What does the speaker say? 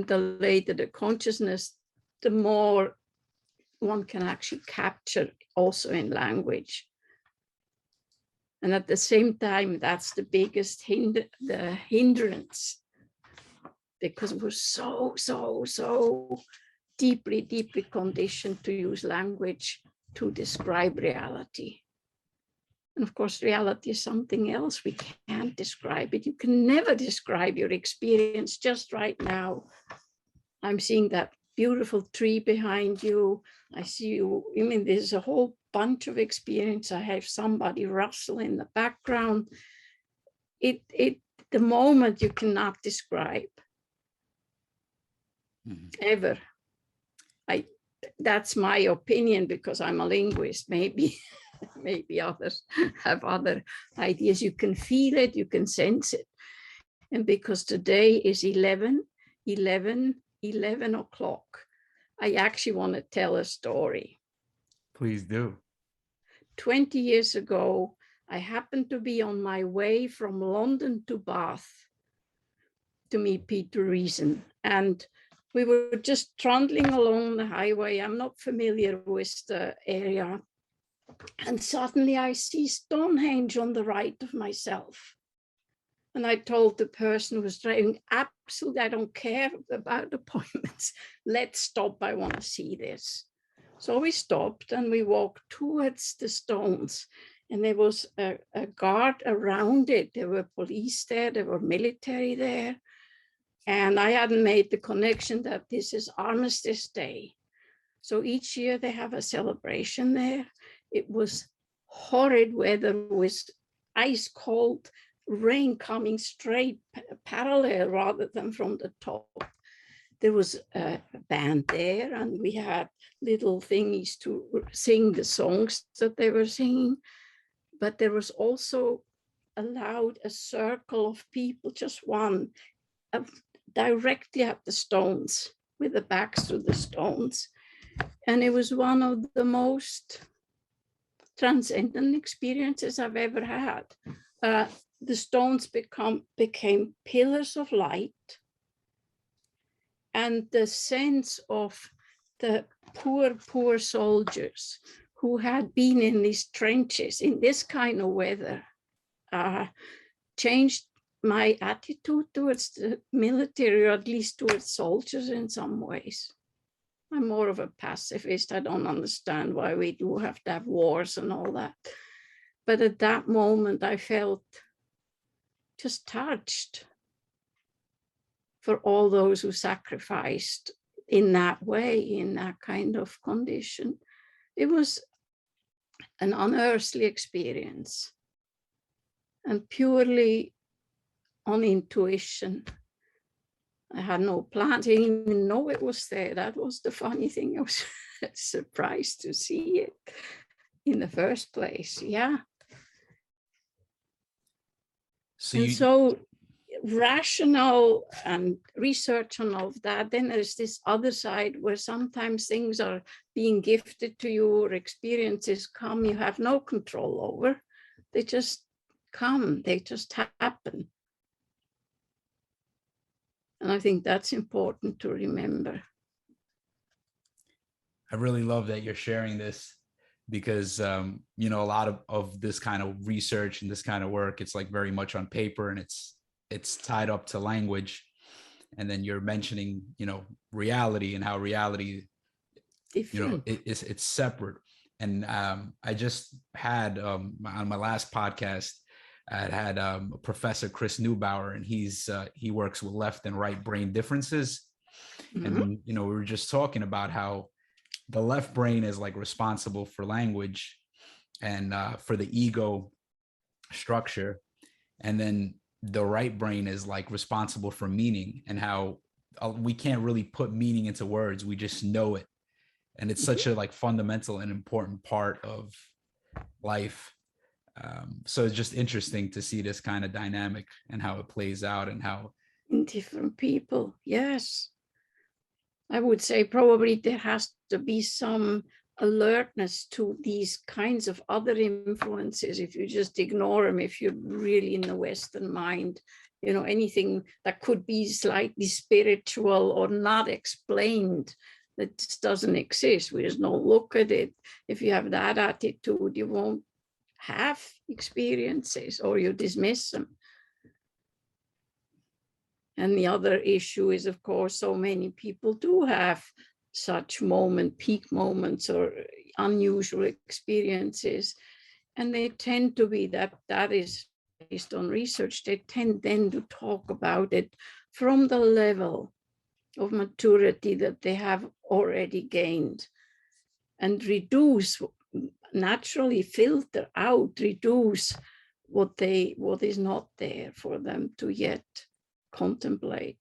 the later the consciousness, the more one can actually capture also in language. And at the same time, that's the biggest hindrance, because we're so deeply conditioned to use language to describe reality. And of course, reality is something else. We can't describe it. You can never describe your experience. Just right now, I'm seeing that beautiful tree behind you. I see you. I mean, there's a whole bunch of experience. I have somebody rustle in the background. The moment you cannot describe ever. That's my opinion, because I'm a linguist. Maybe others have other ideas. You can feel it, you can sense it. And because today is 11 o'clock, I actually want to tell a story. Please do. 20 years ago, I happened to be on my way from London to Bath to meet Peter Reason. And we were just trundling along the highway. I'm not familiar with the area. And suddenly I see Stonehenge on the right of myself. And I told the person who was driving, absolutely, I don't care about appointments. Let's stop. I want to see this. So we stopped and we walked towards the stones. And there was a guard around it. There were police there. There were military there. And I hadn't made the connection that this is Armistice Day. So each year they have a celebration there. It was horrid weather with ice cold rain coming straight parallel rather than from the top. There was a band there, and we had little thingies to sing the songs that they were singing. But there was also allowed a circle of people, just one, directly at the stones, with the backs to the stones. And it was one of the most transcendent experiences I've ever had. The stones became pillars of light. And the sense of the poor soldiers who had been in these trenches in this kind of weather changed my attitude towards the military, or at least towards soldiers in some ways. I'm more of a pacifist. I don't understand why we do have to have wars and all that. But at that moment, I felt just touched for all those who sacrificed in that way, in that kind of condition. It was an unearthly experience, and purely on intuition. I had no plans. I didn't even know it was there. That was the funny thing. I was surprised to see it in the first place. Yeah. So rational and research on all of that. Then there's this other side where sometimes things are being gifted to you, or experiences come you have no control over. They just come. They just happen. And I think that's important to remember. I really love that you're sharing this, because, a lot of this kind of research and this kind of work, it's like very much on paper, and it's tied up to language. And then you're mentioning, reality, and how reality, it's separate. And I just had on my last podcast, I had Professor Chris Neubauer, and he works with left and right brain differences. Mm-hmm. And, we were just talking about how the left brain is like responsible for language and for the ego structure. And then the right brain is like responsible for meaning, and how we can't really put meaning into words. We just know it. And it's such a like fundamental and important part of life. So it's just interesting to see this kind of dynamic and how it plays out, and how in different people. Yes. I would say probably there has to be some alertness to these kinds of other influences. If you just ignore them, if you're really in the Western mind, you know, anything that could be slightly spiritual or not explained, that just doesn't exist. We just don't look at it. If you have that attitude, you won't have experiences, or you dismiss them. And the other issue is, of course, so many people do have such peak moments or unusual experiences. And they tend to be, that is based on research, they tend then to talk about it from the level of maturity that they have already gained, and naturally filter out, reduce what is not there for them to yet contemplate.